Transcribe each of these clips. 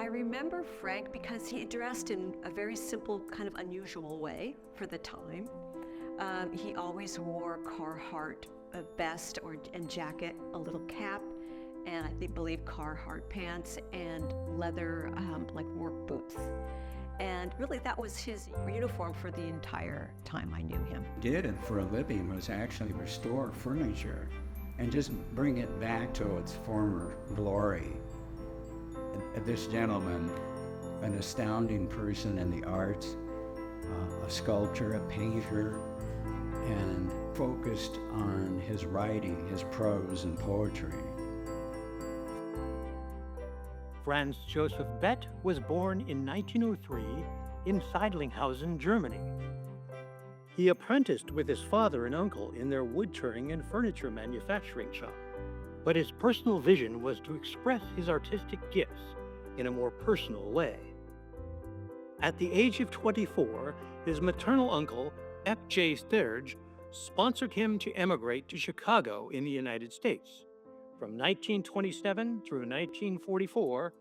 remember Frank because he dressed in a very simple, kind of unusual way for the time. He always wore Carhartt vest and jacket, a little cap, and I believe Carhartt pants and leather like work boots. And really that was his uniform for the entire time I knew him. Did it for a living was actually restore furniture and just bring it back to its former glory. This gentleman, an astounding person in the arts, a sculptor, a painter, and focused on his writing, his prose and poetry. Franz Joseph Bette was born in 1903 in Seidlinghausen, Germany. He apprenticed with his father and uncle in their wood-turning and furniture manufacturing shop, but his personal vision was to express his artistic gifts in a more personal way. At the age of 24, his maternal uncle, F.J. Sturge, sponsored him to emigrate to Chicago in the United States. From 1927 through 1944,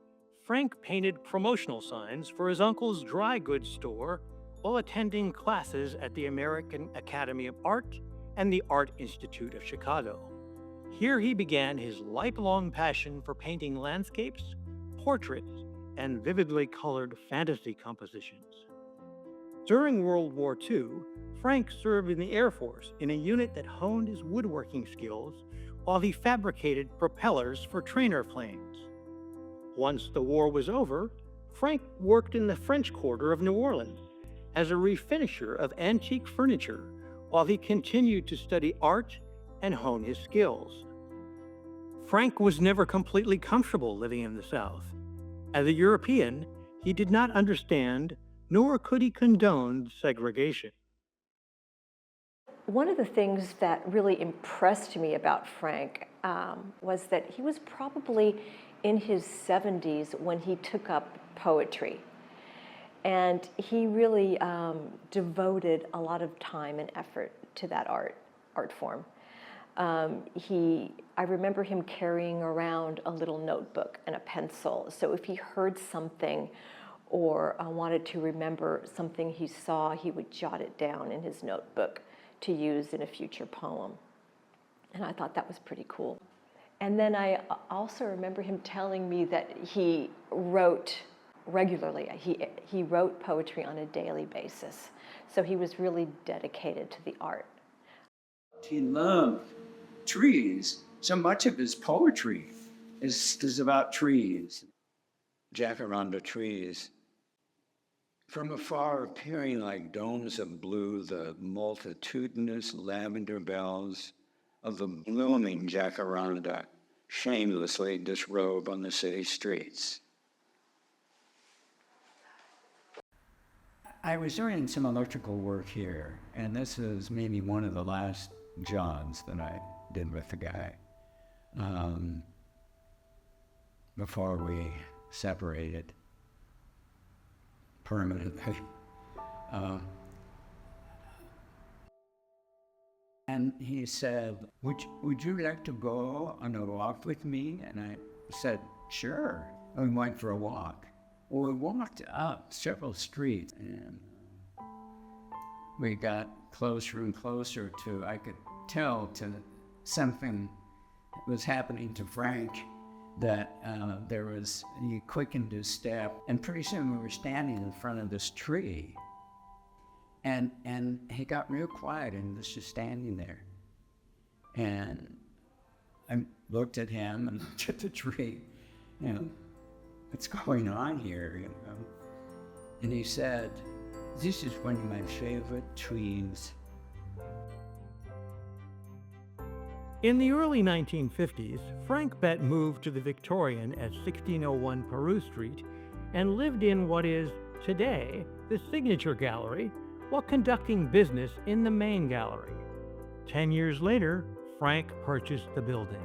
Frank painted promotional signs for his uncle's dry goods store while attending classes at the American Academy of Art and the Art Institute of Chicago. Here he began his lifelong passion for painting landscapes, portraits, and vividly colored fantasy compositions. During World War II, Frank served in the Air Force in a unit that honed his woodworking skills while he fabricated propellers for trainer planes. Once the war was over, Frank worked in the French Quarter of New Orleans as a refinisher of antique furniture while he continued to study art and hone his skills. Frank was never completely comfortable living in the South. As a European, he did not understand, nor could he condone segregation. One of the things that really impressed me about Frank was that he was probably in his 70s when he took up poetry. And he really devoted a lot of time and effort to that art form. I remember him carrying around a little notebook and a pencil. So if he heard something or wanted to remember something he saw, he would jot it down in his notebook to use in a future poem. And I thought that was pretty cool. And then I also remember him telling me that he wrote regularly. He wrote poetry on a daily basis. So he was really dedicated to the art. He loved trees. So much of his poetry is about trees. Jacaranda trees. From afar, appearing like domes of blue, the multitudinous lavender bells of the blooming jacaranda shamelessly disrobe on the city streets. I was doing some electrical work here, and this is maybe one of the last jobs that I did with the guy before we separated permanently. And he said, would you like to go on a walk with me? And I said, sure. And we went for a walk. Well, we walked up several streets and we got closer and closer to, I could tell, to something was happening to Frank, that he quickened his step, and pretty soon we were standing in front of this tree. And he got real quiet and was just standing there. And I looked at him and looked at the tree, what's going on here, And he said, this is one of my favorite trees. In the early 1950s, Frank Bette moved to the Victorian at 1601 Paru Street and lived in what is, today, the Signature Gallery, while conducting business in the main gallery. 10 years later, Frank purchased the building.